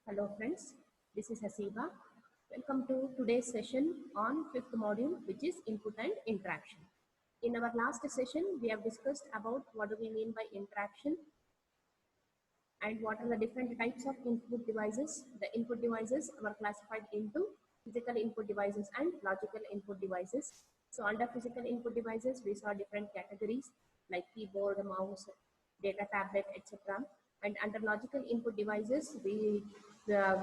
Hello friends, this is Hasiba. Welcome to today's session on fifth module, which is input and interaction. In our last session, we have discussed about what do we mean by interaction and what are the different types of input devices. The input devices were classified into physical input devices and logical input devices. So under physical input devices, we saw different categories like keyboard, mouse, data tablet, etc. And under logical input devices, we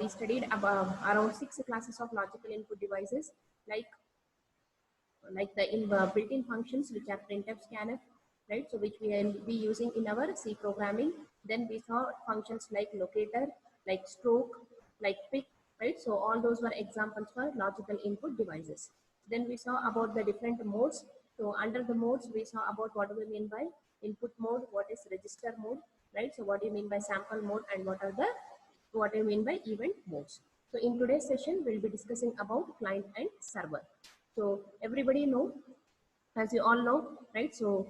studied about around 6 classes of logical input devices like the built-in functions which are printf, scanf, right? So which we will be using in our C programming. Then we saw functions like locator, like stroke, like pick, right? So all those were examples for logical input devices. Then we saw about the different modes. So under the modes, we saw about what do we mean by input mode, what is register mode, right? So what do you mean by sample mode, and what do you mean by event modes. So in today's session, we'll be discussing about client and server. So everybody know, as you all know, right? So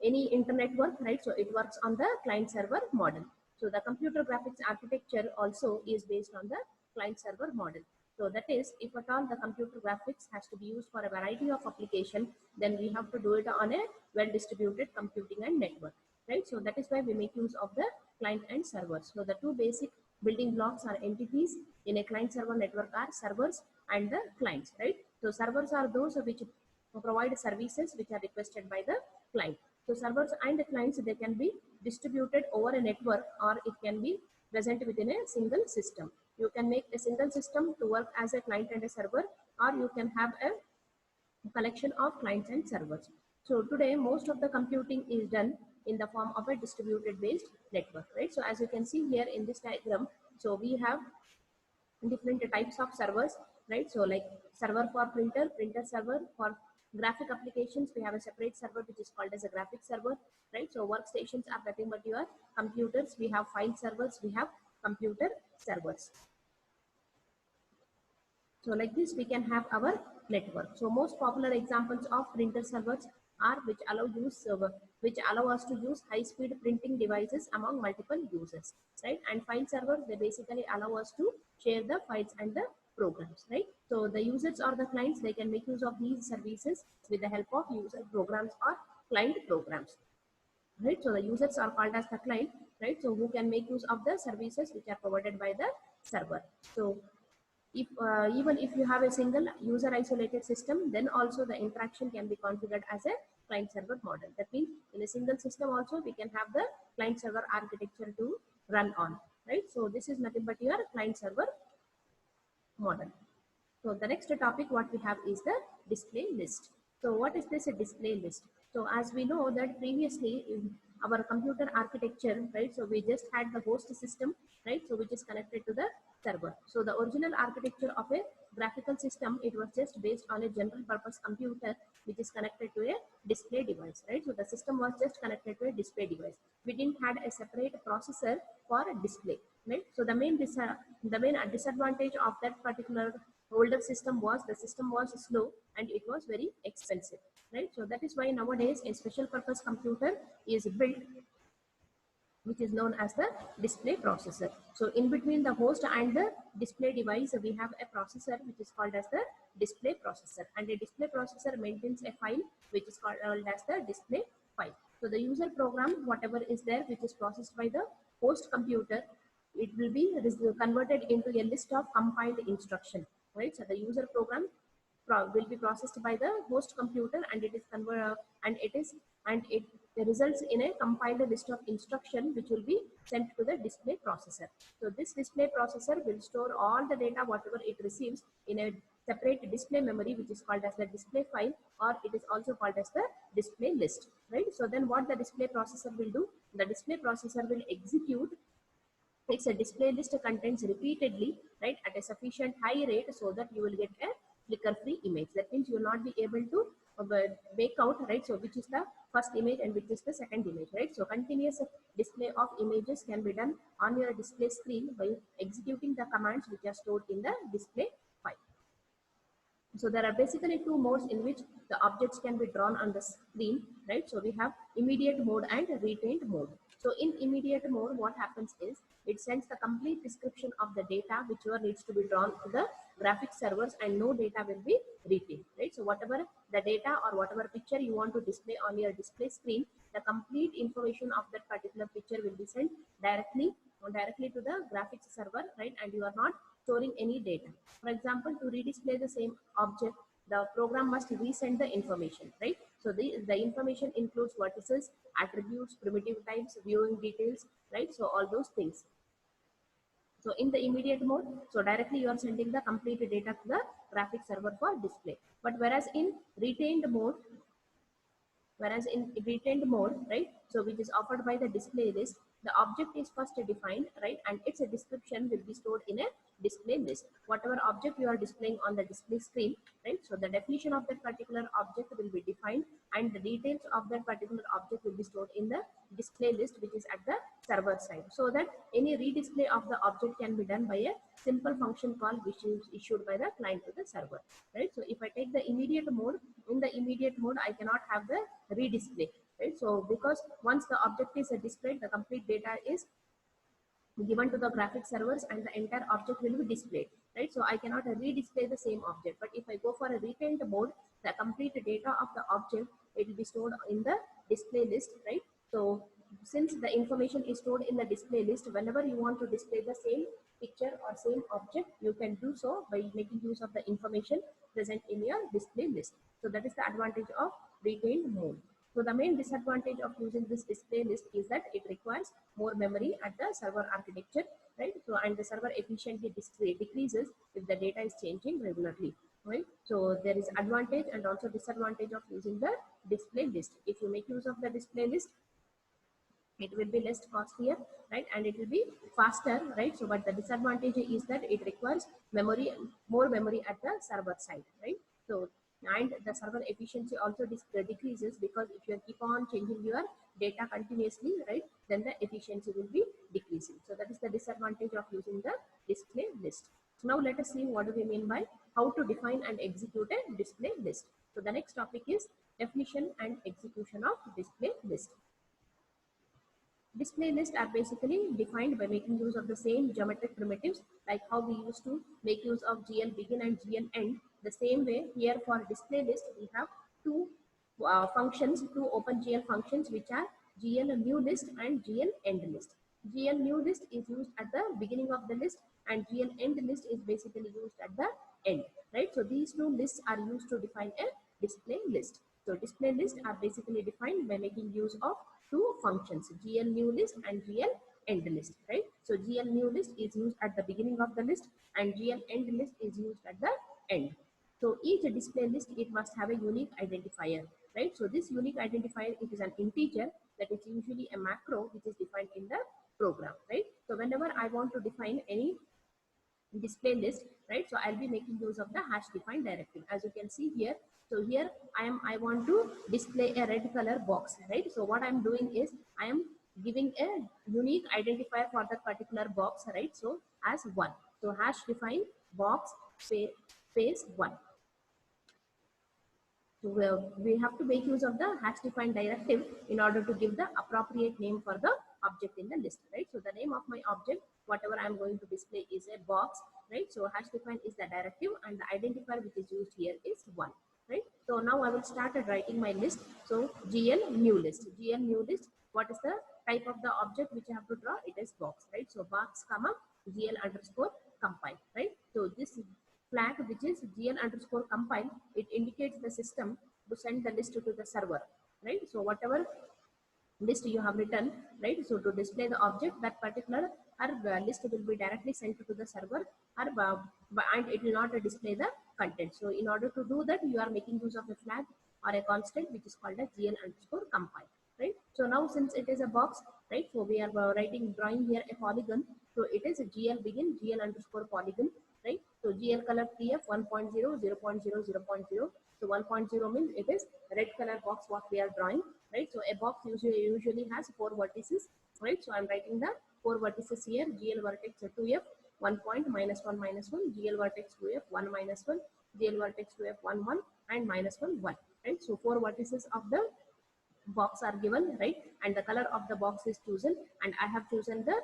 any internet work, right? So it works on the client server model. So the computer graphics architecture also is based on the client server model. So that is, if at all the computer graphics has to be used for a variety of application, then we have to do it on a well-distributed computing and network, right? So that is why we make use of the client and servers. So the two basic building blocks are entities in a client server network are servers and the clients, right? So servers are those which provide services which are requested by the client. So servers and the clients, they can be distributed over a network, or it can be present within a single system. You can make a single system to work as a client and a server, or you can have a collection of clients and servers. So today, most of the computing is done in the form of a distributed based network, right? So as you can see here in this diagram, so we have different types of servers, right? So like server for printer server. For graphic applications, we have a separate server which is called as a graphic server, right? So workstations are nothing but your computers. We have file servers, we have computer servers. So like this, we can have our network. So most popular examples of printer servers are which allow us to use high-speed printing devices among multiple users, right? And file servers, they basically allow us to share the files and the programs, right? So the users or the clients, they can make use of these services with the help of user programs or client programs, right? So the users are called as the client, right? So who can make use of the services which are provided by the server. So if even if you have a single user isolated system, then also the interaction can be configured as a client server model. That means in a single system also we can have the client server architecture to run on, right? So this is nothing but your client server model. So the next topic what we have is the display list. So what is this, a display list? So as we know that previously in our computer architecture, right? So we just had the host system, right? So which is connected to the server. So the original architecture of a graphical system, it was just based on a general purpose computer which is connected to a display device, right? So the system was just connected to a display device. We didn't had a separate processor for a display, right? So the main disadvantage of that particular older system was the system was slow and it was very expensive, right? So that is why nowadays a special purpose computer is built which is known as the display processor. So in between the host and the display device, we have a processor which is called as the display processor, and a display processor maintains a file which is called as the display file. So the user program, whatever is there which is processed by the host computer, it will be converted into a list of compiled instruction, right? So the user program will be processed by the host computer, and it is it results in a compiled list of instruction which will be sent to the display processor. So this display processor will store all the data whatever it receives in a separate display memory which is called as the display file, or it is also called as the display list, right? So then what the display processor will do, the display processor will execute its a display list contents repeatedly, right, at a sufficient high rate so that you will get a flicker free image. That means you will not be able to make out, right, so which is the first image and which is the second image, right? So continuous display of images can be done on your display screen by executing the commands which are stored in the display file. So there are basically two modes in which the objects can be drawn on the screen, right? So we have immediate mode and retained mode. So in immediate mode, what happens is it sends the complete description of the data whichever needs to be drawn to the graphics servers, and no data will be retained, right? So whatever the data or whatever picture you want to display on your display screen, the complete information of that particular picture will be sent directly to the graphics server, right? And you are not storing any data. For example, to redisplay the same object, the program must resend the information, right? So the information includes vertices, attributes, primitive types, viewing details, right? So all those things. So in the immediate mode, so directly you are sending the complete data to the graphics server for display. But whereas in retained mode, right, so which is offered by the display list, the object is first defined, right, and its description will be stored in a display list. Whatever object you are displaying on the display screen, right, so the definition of that particular object will be defined, and the details of that particular object will be stored in the display list, which is at the server side, so that any redisplay of the object can be done by a simple function call which is issued by the client to the server, right? So if I take the immediate mode, in the immediate mode I cannot have the redisplay, right? So because once the object is displayed, the complete data is given to the graphics servers and the entire object will be displayed, right? So I cannot redisplay the same object. But if I go for a retained mode, the complete data of the object, it will be stored in the display list, right? So since the information is stored in the display list, whenever you want to display the same picture or same object, you can do so by making use of the information present in your display list. So that is the advantage of retained mode. So the main disadvantage of using this display list is that it requires more memory at the server architecture, right? So and the server efficiency decreases if the data is changing regularly, right? So there is advantage and also disadvantage of using the display list. If you make use of the display list, it will be less costlier, right, and it will be faster, right? So but the disadvantage is that it requires memory, more memory at the server side, right? So and the server efficiency also decreases, because if you keep on changing your data continuously, right, then the efficiency will be decreasing. So that is the disadvantage of using the display list. So now let us see what do we mean by how to define and execute a display list. So the next topic is definition and execution of display list. Display lists are basically defined by making use of the same geometric primitives, like how we used to make use of GL begin and GL end. The same way here for display list, we have two functions, two OpenGL functions, which are GL new list and GL end list. GL new list is used at the beginning of the list, and GL end list is basically used at the end, right? So these two lists are used to define a display list. So display lists are basically defined by making use of two functions, GL new list and GL end list, right? So GL new list is used at the beginning of the list, and GL end list is used at the end. So each display list, it must have a unique identifier, right? So this unique identifier, it is an integer that is usually a macro which is defined in the program, right? So whenever I want to define any display list, right, so I'll be making use of the hash defined directive, as you can see here. So here I want to display a red color box, right? So what I'm doing is I am giving a unique identifier for that particular box, right? So as 1, so hash define box space 1. So we have to make use of the hash defined directive in order to give the appropriate name for the object in the list, right? So the name of my object, whatever I'm going to display, is a box, right? So hash define is the directive, and the identifier which is used here is 1, right? So now I will start writing my list. So GL new list, GL new list. What is the type of the object which I have to draw? It is box, right? So box comma GL underscore compile, right? So this flag, which is GL underscore compile, it indicates the system to send the list to the server, right? So whatever list you have written, right, so to display the object, that particular list will be directly sent to the server, and it will not display the content. So in order to do that, you are making use of a flag or a constant which is called a GL underscore compile, right? So now since it is a box, right, so we are drawing here a polygon. So it is a GL begin GL underscore polygon, right? So GL color TF 1.0, 0.0, 0.0. So 1.0 means it is red color box what we are drawing, right? So a box usually has 4 vertices, right? So I'm writing the 4 vertices here. GL vertex 2F 1 point minus 1 minus 1, GL vertex 2F 1 minus 1, GL vertex 2F 1 1, and minus 1 1, right? So 4 vertices of the box are given, right, and the color of the box is chosen, and I have chosen the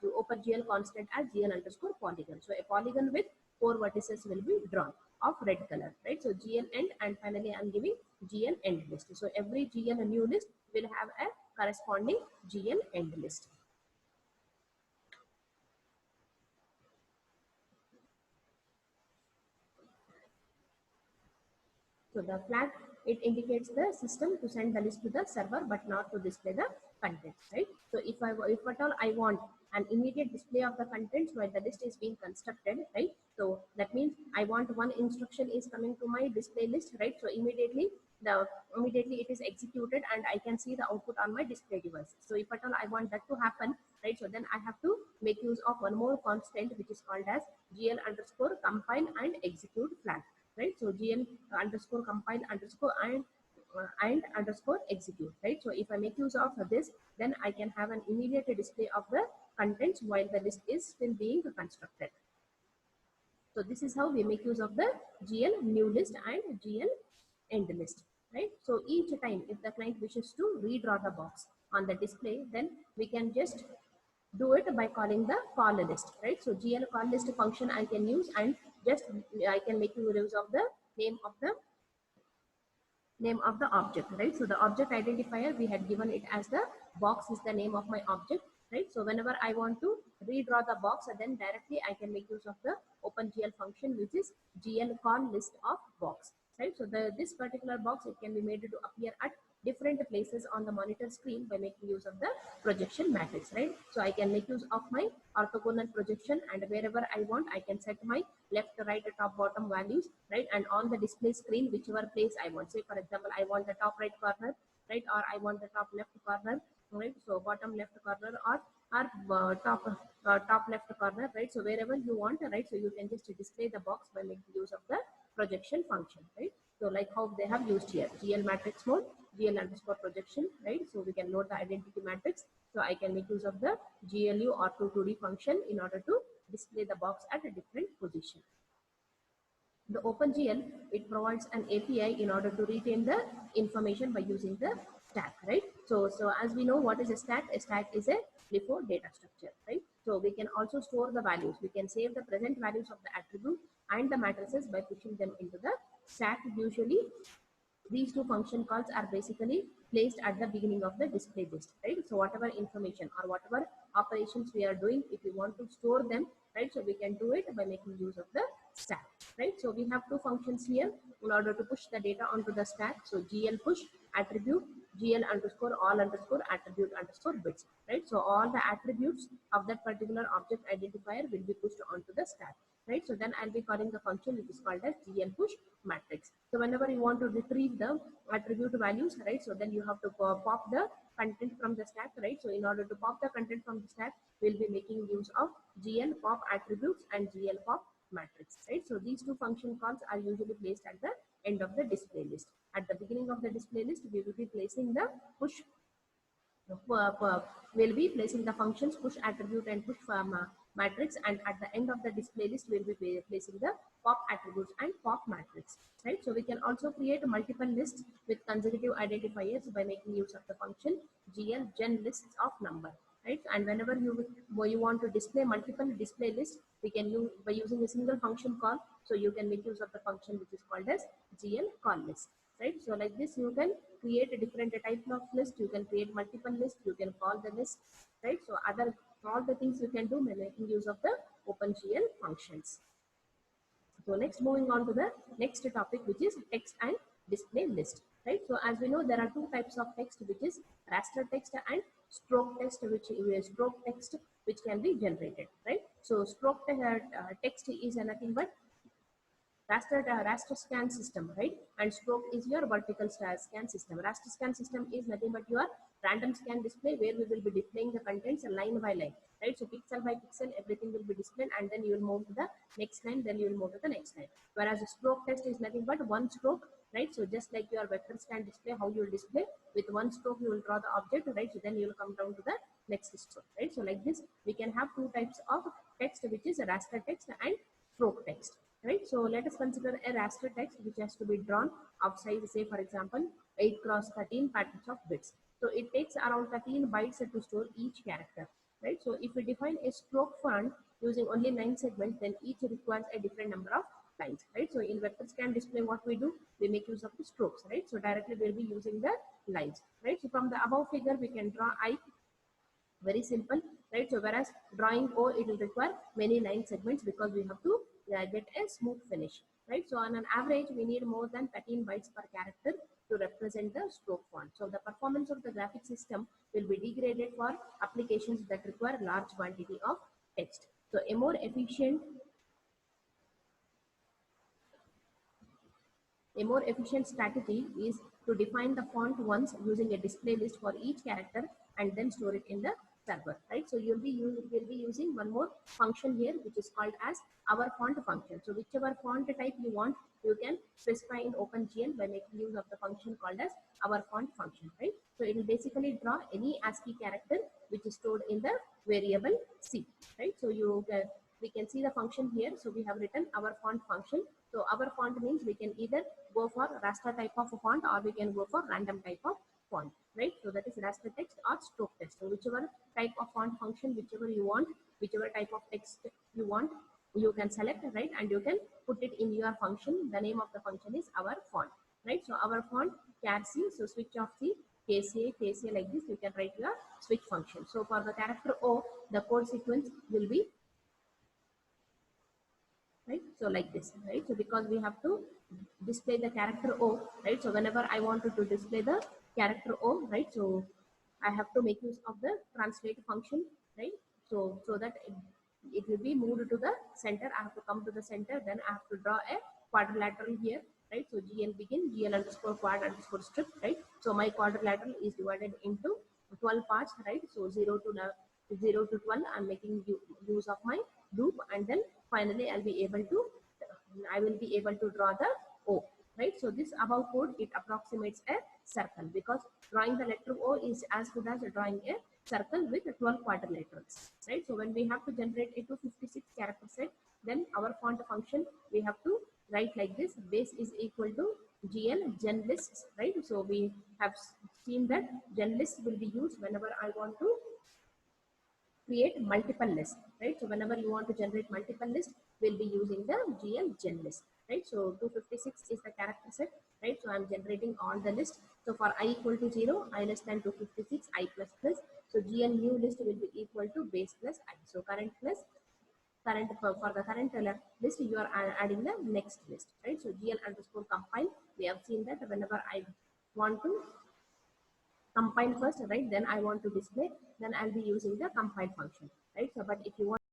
to OpenGL constant as GL underscore polygon. So a polygon with 4 vertices will be drawn of red color, right? So GL end, and finally I'm giving GL end list. So every GL new list will have a corresponding GL end list. So the flag, it indicates the system to send the list to the server, but not to display the contents, right? So if at all I want an immediate display of the contents while the list is being constructed, right? So that means I want one instruction is coming to my display list, right? So immediately it is executed and I can see the output on my display device. So if at all I want that to happen, right? So then I have to make use of one more constant which is called as GL underscore compile and execute flag, right? So GL underscore compile underscore and underscore execute, right? So if I make use of this, then I can have an immediate display of the contents while the list is still being constructed. So this is how we make use of the GL new list and GL end list, right? So each time if the client wishes to redraw the box on the display, then we can just do it by calling the call list, right? So GL call list function I can use, and just I can make use of the name of the object, right? So the object identifier, we had given it as the box is the name of my object, right? So whenever I want to redraw the box, then directly I can make use of the OpenGL function, which is GL call list of box, right? So this particular box, it can be made to appear at different places on the monitor screen by making use of the projection matrix, right? So I can make use of my orthogonal projection, and wherever I want, I can set my left, right, top, bottom values, right? And on the display screen, whichever place I want. Say for example, I want the top right corner, right, or I want the top left corner, right? So bottom left corner or top left corner, right? So wherever you want, right? So you can just display the box by making use of the projection function, right? So like how they have used here, GL matrix mode, GL underscore projection, right? So we can load the identity matrix. So I can make use of the GLU or 2D function in order to display the box at a different position. The OpenGL, it provides an API in order to retain the information by using the stack, right? So as we know, what is a stack? A stack is a LIFO data structure, right? So we can also store the values. We can save the present values of the attribute and the matrices by pushing them into the stack. Usually these two function calls are basically placed at the beginning of the display list, right? So whatever information or whatever operations we are doing, if we want to store them, right, so we can do it by making use of the stack, right? So we have two functions here in order to push the data onto the stack. So GL push attribute, GL underscore all underscore attribute underscore bits, right? So all the attributes of that particular object identifier will be pushed onto the stack, right? So then I'll be calling the function which is called as GL push matrix. So whenever you want to retrieve the attribute values, right, so then you have to pop the content from the stack, right? So in order to pop the content from the stack, we'll be making use of GL pop attributes and GL pop matrix, right? So these two function calls are usually placed at the end of the display list. At the beginning of the display list, we will be placing the push will be placing the functions push attribute and push matrix, and at the end of the display list we'll be placing the pop attributes and pop matrix, right? So we can also create multiple lists with consecutive identifiers by making use of the function GL gen lists of number, right? And whenever you want to display multiple display lists, we can use by using a single function call. So you can make use of the function which is called as GL call list, right? So like this, you can create a different type of list, you can create multiple lists, you can call the list, right? So all the things you can do by making use of the OpenGL functions. So next, moving on to the next topic, which is text and display list, right? So as we know, there are two types of text, which is raster text and stroke text, which can be generated, right? So stroke text is nothing but raster scan system, right? And stroke is your vertical scan system. Raster scan system is nothing but your random scan display, where we will be displaying the contents line by line, right? So pixel by pixel, everything will be displayed, and then you will move to the next line, then you will move to the next line. Whereas a stroke test is nothing but one stroke, right? So just like your vector scan display, how you will display with one stroke, you will draw the object, right? So then you will come down to the next stroke, right? So like this, we can have two types of text, which is raster text and stroke text, right? So let us consider a raster text which has to be drawn of size, say for example 8 cross 13 patterns of bits. So it takes around 13 bytes to store each character, right? So if we define a stroke font using only 9 segments, then each requires a different number of lines, right? So in vector scan display, what we do, we make use of the strokes, right? So directly we'll be using the lines, right? So from the above figure we can draw I, very simple, right? So whereas drawing O, it will require many line segments because we have to get a smooth finish, right? So on an average we need more than 13 bytes per character to represent the stroke font. So the performance of the graphic system will be degraded for applications that require large quantity of text. So a more efficient strategy is to define the font once using a display list for each character and then store it in the server, right? So you'll be using one more function here, which is called as our font function. So whichever font type you want, you can specify in OpenGL by making use of the function called as our font function, right? So it will basically draw any ASCII character which is stored in the variable C, right? So we can see the function here. So we have written our font function. So our font means we can either go for raster type of a font or we can go for random type of font, right? So that is raster text or stroke text. So whichever type of font function, whichever you want, whichever type of text you want, you can select, right? And you can put it in your function. The name of the function is our font, right? So our font char C, so switch off the KCA like this, you can write your switch function. So for the character O, the code sequence will be, right? So like this, right? So because we have to display the character O, right? So whenever I wanted to display the character O, right? So I have to make use of the translate function, right? So that it will be moved to the center. I have to come to the center, then I have to draw a quadrilateral here, right? So GL begin, GL underscore quad underscore strip, right? So my quadrilateral is divided into 12 parts, right? So 0 to 12, I'm making use of my loop, and then finally I will be able to draw the O, right? So this above code, it approximates a circle because drawing the letter O is as good as drawing a circle with 12 quadrilaterals, right? So when we have to generate a 256 character set, then our font function, we have to write like this: base is equal to GL gen lists, right? So we have seen that gen list will be used whenever I want to create multiple lists, right? So whenever you want to generate multiple lists, we'll be using the GL gen list, right? So 256 is the character set, right? So I'm generating all the lists. So for I equal to 0, I less than 256, I plus plus. So GL new list will be equal to base plus I. So current plus current, for the current list, you are adding the next list, right? So GL underscore compile. We have seen that whenever I want to compile first, right, then I want to display, then I'll be using the compile function, right? So but if you want